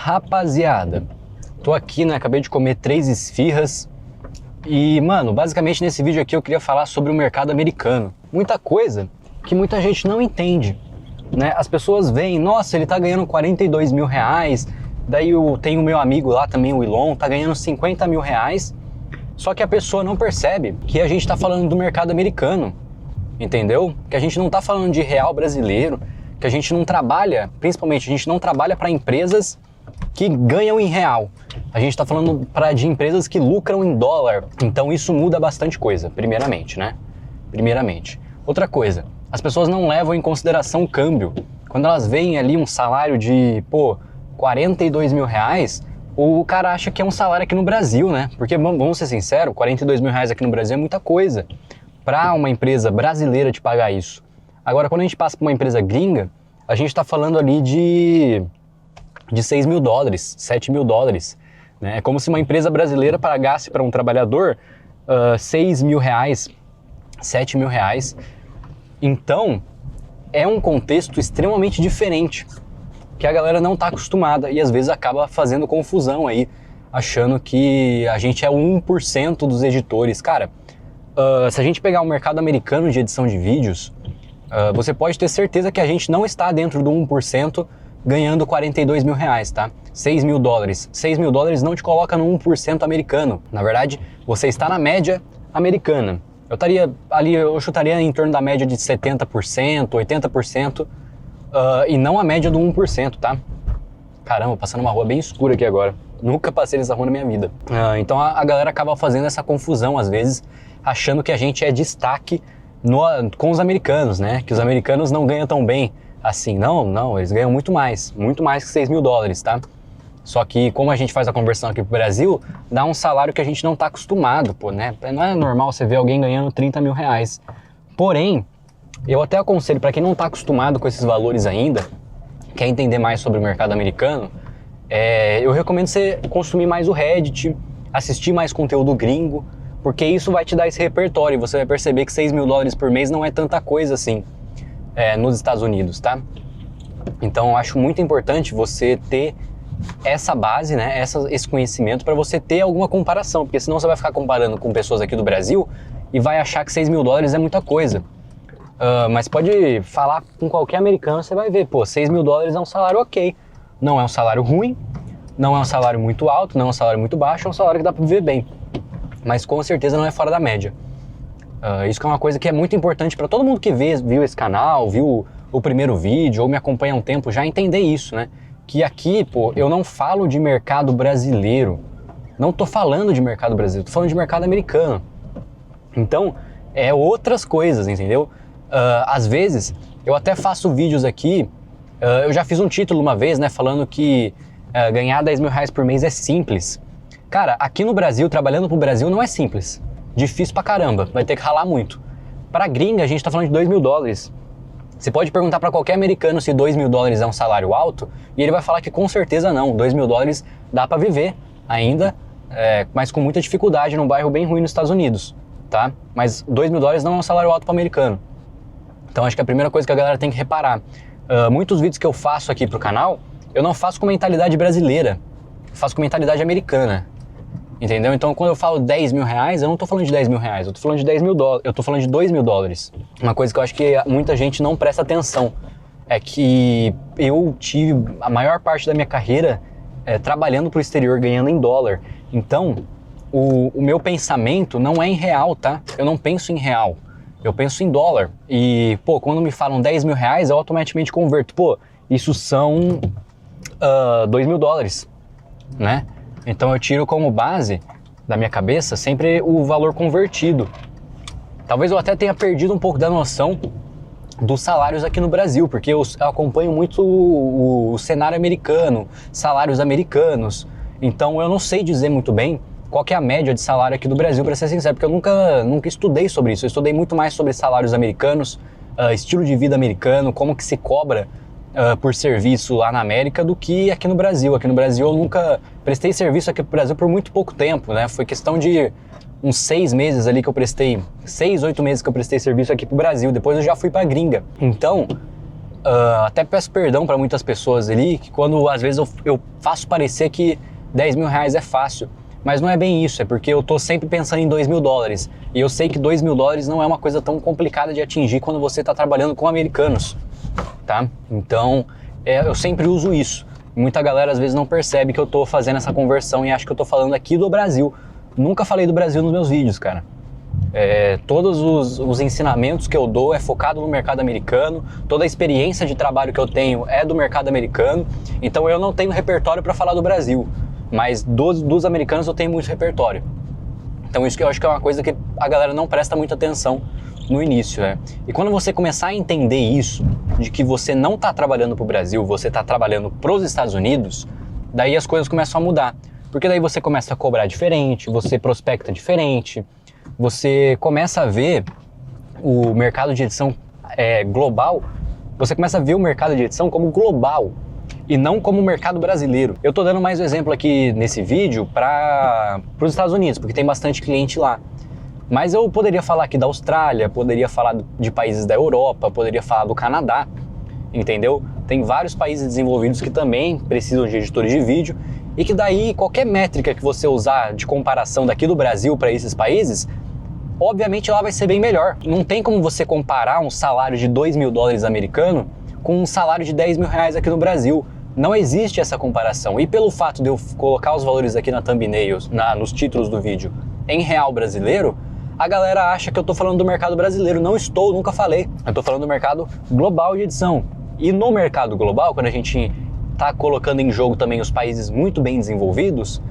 Rapaziada, tô aqui, né? Acabei de comer 3 esfirras e, mano, basicamente nesse vídeo aqui eu queria falar sobre o mercado americano. Muita coisa que muita gente não entende, né? As pessoas veem, nossa, ele tá ganhando 42 mil reais, daí eu tenho o meu amigo lá também, o Elon, tá ganhando 50 mil reais, só que a pessoa não percebe que a gente tá falando do mercado americano, entendeu? Que a gente não tá falando de real brasileiro, que a gente não trabalha, principalmente a gente não trabalha para empresas que ganham em real. A gente está falando de empresas que lucram em dólar. Então isso muda bastante coisa, primeiramente, né? Primeiramente. Outra coisa, as pessoas não levam em consideração o câmbio. Quando elas veem ali um salário de, 42 mil reais, o cara acha que é um salário aqui no Brasil, né? Porque, vamos ser sinceros, 42 mil reais aqui no Brasil é muita coisa para uma empresa brasileira te pagar isso. Agora, quando a gente passa para uma empresa gringa, a gente está falando ali de 6 mil dólares, 7 mil dólares. Né? É como se uma empresa brasileira pagasse para um trabalhador 6 mil reais, 7 mil reais. Então, é um contexto extremamente diferente, que a galera não está acostumada e às vezes acaba fazendo confusão aí, achando que a gente é o 1% dos editores. Cara, se a gente pegar o mercado americano de edição de vídeos, você pode ter certeza que a gente não está dentro do 1% ganhando 42 mil reais, tá? 6 mil dólares. 6 mil dólares não te coloca no 1% americano. Na verdade, você está na média americana. Eu estaria ali, eu chutaria em torno da média de 70%, 80%, e não a média do 1%, tá? Caramba, passando uma rua bem escura aqui agora. Nunca passei nessa rua na minha vida. Então a galera acaba fazendo essa confusão, às vezes, achando que a gente é destaque com os americanos, né? Que os americanos não ganham tão bem assim. Não, eles ganham muito mais que 6 mil dólares, tá? Só que como a gente faz a conversão aqui pro Brasil, dá um salário que a gente não tá acostumado, né? Não é normal você ver alguém ganhando 30 mil reais. Porém, eu até aconselho para quem não tá acostumado com esses valores ainda, quer entender mais sobre o mercado americano, eu recomendo você consumir mais o Reddit, assistir mais conteúdo gringo, porque isso vai te dar esse repertório e você vai perceber que 6 mil dólares por mês não é tanta coisa assim nos Estados Unidos, tá? Então eu acho muito importante você ter essa base, né, esse conhecimento para você ter alguma comparação, porque senão você vai ficar comparando com pessoas aqui do Brasil e vai achar que 6 mil dólares é muita coisa. Mas pode falar com qualquer americano, você vai ver, 6 mil dólares é um salário ok. Não é um salário ruim, não é um salário muito alto, não é um salário muito baixo, é um salário que dá para viver bem. Mas com certeza não é fora da média. Isso que é uma coisa que é muito importante para todo mundo que viu esse canal, viu o primeiro vídeo ou me acompanha há um tempo já entender isso, né? Que aqui, eu não falo de mercado brasileiro. Não tô falando de mercado brasileiro, tô falando de mercado americano. Então, é outras coisas, entendeu? Às vezes, eu até faço vídeos aqui, eu já fiz um título uma vez, né, falando que ganhar 10 mil reais por mês é simples. Cara, aqui no Brasil, trabalhando pro Brasil, não é simples. Difícil pra caramba, vai ter que ralar muito. Pra gringa, a gente tá falando de 2 mil dólares. Você pode perguntar pra qualquer americano se 2 mil dólares é um salário alto, e ele vai falar que com certeza não. 2 mil dólares dá pra viver ainda, mas com muita dificuldade num bairro bem ruim nos Estados Unidos, tá? Mas 2 mil dólares não é um salário alto pro americano. Então acho que a primeira coisa que a galera tem que reparar, muitos vídeos que eu faço aqui pro canal, eu não faço com mentalidade brasileira, eu faço com mentalidade americana. Entendeu? Então, quando eu falo 10 mil reais, eu não tô falando de 10 mil reais, eu tô falando de 10 mil dólares, eu tô falando de 2 mil dólares. Uma coisa que eu acho que muita gente não presta atenção é que eu tive a maior parte da minha carreira trabalhando pro exterior, ganhando em dólar. Então, o meu pensamento não é em real, tá? Eu não penso em real, eu penso em dólar. E, quando me falam 10 mil reais, eu automaticamente converto. Isso são 2 mil dólares, né? Então eu tiro como base da minha cabeça sempre o valor convertido. Talvez eu até tenha perdido um pouco da noção dos salários aqui no Brasil, porque eu acompanho muito o cenário americano, salários americanos. Então eu não sei dizer muito bem qual que é a média de salário aqui do Brasil, para ser sincero, porque eu nunca estudei sobre isso. Eu estudei muito mais sobre salários americanos, estilo de vida americano, como que se cobra por serviço lá na América do que aqui no Brasil. Aqui no Brasil eu nunca prestei serviço aqui pro Brasil por muito pouco tempo, né? Foi questão de uns 6 meses ali que eu prestei, 6, 8 meses que eu prestei serviço aqui pro Brasil. Depois eu já fui pra gringa. Então, Até peço perdão para muitas pessoas ali, que quando às vezes eu faço parecer que 10 mil reais é fácil. Mas não é bem isso, é porque eu tô sempre pensando em 2 mil dólares. E eu sei que 2 mil dólares não é uma coisa tão complicada de atingir quando você tá trabalhando com americanos, tá? Então, eu sempre uso isso. Muita galera às vezes não percebe que eu tô fazendo essa conversão e acha que eu tô falando aqui do Brasil. Nunca falei do Brasil nos meus vídeos, cara. Todos os ensinamentos que eu dou é focado no mercado americano, toda a experiência de trabalho que eu tenho é do mercado americano, então eu não tenho repertório para falar do Brasil, mas dos americanos eu tenho muito repertório. Então isso que eu acho que é uma coisa que a galera não presta muita atenção no início, né? E quando você começar a entender isso, de que você não está trabalhando para o Brasil, você está trabalhando para os Estados Unidos, daí as coisas começam a mudar, porque daí você começa a cobrar diferente, você prospecta diferente, você começa a ver o mercado de edição global, você começa a ver o mercado de edição como global e não como o mercado brasileiro. Eu tô dando mais um exemplo aqui nesse vídeo para os Estados Unidos, porque tem bastante cliente lá. Mas eu poderia falar aqui da Austrália, poderia falar de países da Europa, poderia falar do Canadá, entendeu? Tem vários países desenvolvidos que também precisam de editores de vídeo e que daí qualquer métrica que você usar de comparação daqui do Brasil para esses países, obviamente lá vai ser bem melhor. Não tem como você comparar um salário de 2 mil dólares americano com um salário de 10 mil reais aqui no Brasil. Não existe essa comparação. E pelo fato de eu colocar os valores aqui na thumbnail, nos títulos do vídeo, em real brasileiro, a galera acha que eu tô falando do mercado brasileiro. Não estou, nunca falei. Eu tô falando do mercado global de edição. E no mercado global, quando a gente tá colocando em jogo também os países muito bem desenvolvidos,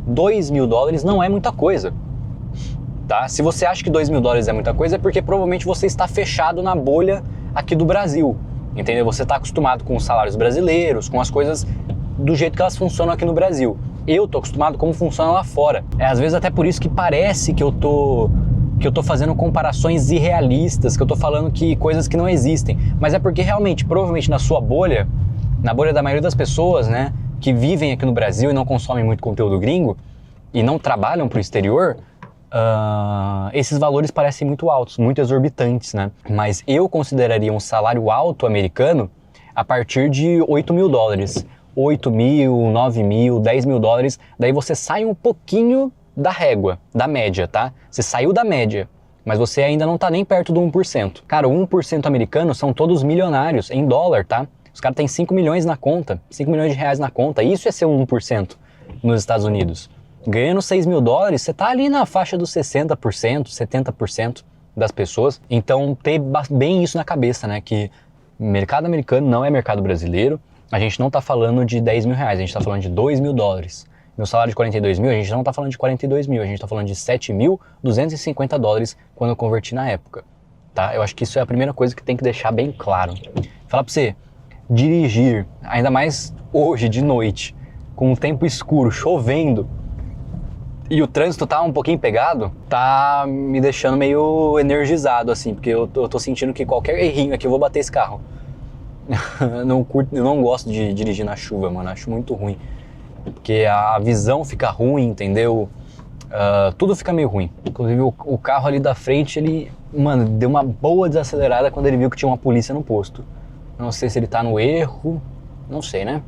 2 mil dólares não é muita coisa. Tá? Se você acha que 2 mil dólares é muita coisa, é porque provavelmente você está fechado na bolha aqui do Brasil. Entendeu? Você está acostumado com os salários brasileiros, com as coisas do jeito que elas funcionam aqui no Brasil. Eu tô acostumado como funciona lá fora. Às vezes até por isso que parece que eu tô fazendo comparações irrealistas, que eu tô falando que coisas que não existem. Mas é porque realmente, provavelmente na sua bolha, na bolha da maioria das pessoas, né, que vivem aqui no Brasil e não consomem muito conteúdo gringo e não trabalham pro exterior, esses valores parecem muito altos, muito exorbitantes, né? Mas eu consideraria um salário alto americano a partir de 8 mil dólares. 8 mil, 9 mil, 10 mil dólares, daí você sai um pouquinho da régua, da média, tá? Você saiu da média, mas você ainda não tá nem perto do 1%. Cara, o 1% americano são todos milionários, em dólar, tá? Os caras têm 5 milhões na conta, 5 milhões de reais na conta, isso é ser 1% nos Estados Unidos. Ganhando 6 mil dólares, você tá ali na faixa dos 60%, 70% das pessoas. Então, ter bem isso na cabeça, né? Que mercado americano não é mercado brasileiro. A gente não tá falando de 10 mil reais, a gente tá falando de 2 mil dólares. Meu salário de 42 mil, a gente não tá falando de 42 mil, a gente tá falando de 7.250 dólares quando eu converti na época, tá? Eu acho que isso é a primeira coisa que tem que deixar bem claro. Falar pra você, dirigir, ainda mais hoje de noite, com o tempo escuro, chovendo, e o trânsito tá um pouquinho pegado, tá me deixando meio energizado, assim, porque eu tô sentindo que qualquer errinho aqui eu vou bater esse carro. Eu não gosto de dirigir na chuva, mano, acho muito ruim. Porque a visão fica ruim, entendeu? Tudo fica meio ruim. Inclusive o carro ali da frente, ele, mano, deu uma boa desacelerada quando ele viu que tinha uma polícia no posto. Não sei se ele tá no erro, não sei, né?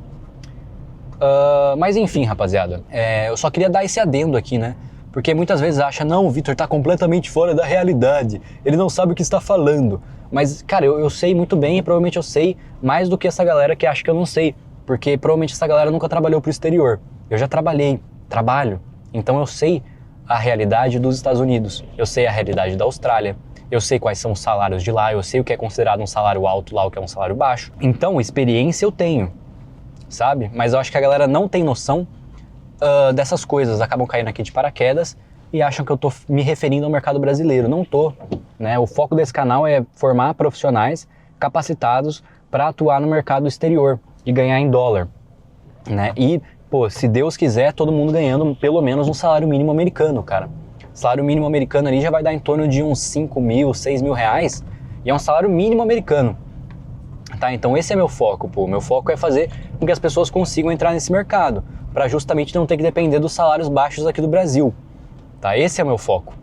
Mas enfim, rapaziada, eu só queria dar esse adendo aqui, né? Porque muitas vezes acha, não, o Vitor tá completamente fora da realidade, ele não sabe o que está falando. Mas, cara, eu sei muito bem e provavelmente eu sei mais do que essa galera que acha que eu não sei. Porque provavelmente essa galera nunca trabalhou pro exterior. Eu já trabalho. Então eu sei a realidade dos Estados Unidos, eu sei a realidade da Austrália, eu sei quais são os salários de lá, eu sei o que é considerado um salário alto lá, o que é um salário baixo. Então, experiência eu tenho, sabe? Mas eu acho que a galera não tem noção dessas coisas, acabam caindo aqui de paraquedas e acham que eu tô me referindo ao mercado brasileiro. Não tô, né? O foco desse canal é formar profissionais capacitados para atuar no mercado exterior e ganhar em dólar, né? E, pô, se Deus quiser, todo mundo ganhando pelo menos um salário mínimo americano, cara. Salário mínimo americano ali já vai dar em torno de uns 5 mil, 6 mil reais, e é um salário mínimo americano, tá? Então esse é meu foco, pô. Meu foco é fazer com que as pessoas consigam entrar nesse mercado, para justamente não ter que depender dos salários baixos aqui do Brasil, tá? Esse é o meu foco.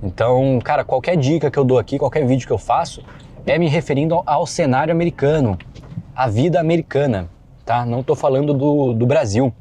Então, cara, qualquer dica que eu dou aqui, qualquer vídeo que eu faço, é me referindo ao cenário americano, à vida americana, tá? Não tô falando do Brasil.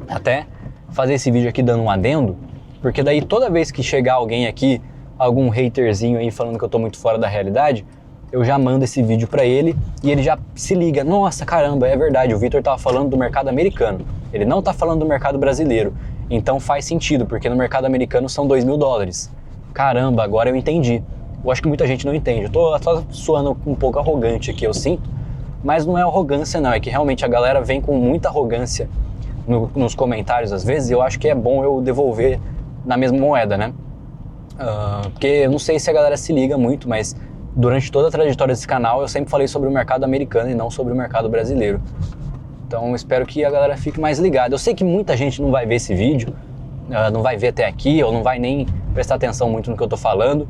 Até fazer esse vídeo aqui dando um adendo, porque daí toda vez que chegar alguém aqui, algum haterzinho aí falando que eu tô muito fora da realidade, eu já mando esse vídeo pra ele e ele já se liga, nossa, caramba, é verdade, o Vitor tava falando do mercado americano, ele não tá falando do mercado brasileiro, então faz sentido, porque no mercado americano são $2.000. Caramba, agora eu entendi. Eu acho que muita gente não entende, eu tô só soando um pouco arrogante aqui, eu sinto, mas não é arrogância não, é que realmente a galera vem com muita arrogância nos comentários às vezes, e eu acho que é bom eu devolver na mesma moeda, né? Porque eu não sei se a galera se liga muito, mas durante toda a trajetória desse canal eu sempre falei sobre o mercado americano e não sobre o mercado brasileiro. Então eu espero que a galera fique mais ligada. Eu sei que muita gente não vai ver esse vídeo, não vai ver até aqui, ou não vai nem prestar atenção muito no que eu tô falando,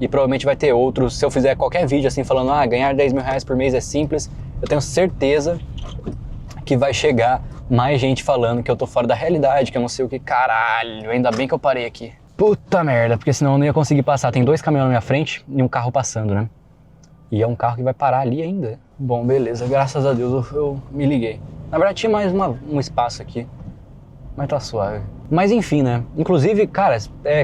e provavelmente vai ter outros. Se eu fizer qualquer vídeo assim falando, ganhar R$10.000 por mês é simples, eu tenho certeza que vai chegar mais gente falando que eu tô fora da realidade, que eu não sei o que, caralho, ainda bem que eu parei aqui. Puta merda, porque senão eu não ia conseguir passar. Tem 2 caminhões na minha frente e um carro passando, né? E é um carro que vai parar ali ainda. Bom, beleza, graças a Deus eu me liguei. Na verdade tinha mais um espaço aqui, mas tá suave. Mas enfim, né? Inclusive, cara,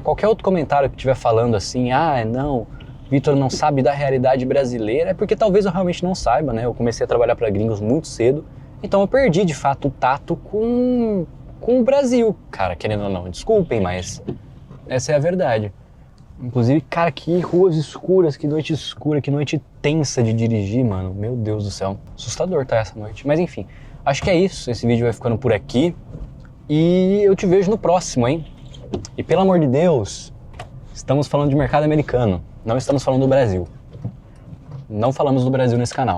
qualquer outro comentário que estiver falando assim, não, Vitor não sabe da realidade brasileira, é porque talvez eu realmente não saiba, né? Eu comecei a trabalhar para gringos muito cedo, então eu perdi de fato o tato com o Brasil. Cara, querendo ou não, desculpem, mas essa é a verdade. Inclusive, cara, que ruas escuras, que noite escura, que noite tensa de dirigir, mano. Meu Deus do céu. Assustador tá essa noite. Mas enfim, acho que é isso. Esse vídeo vai ficando por aqui. E eu te vejo no próximo, hein? E pelo amor de Deus, estamos falando de mercado americano. Não estamos falando do Brasil. Não falamos do Brasil nesse canal.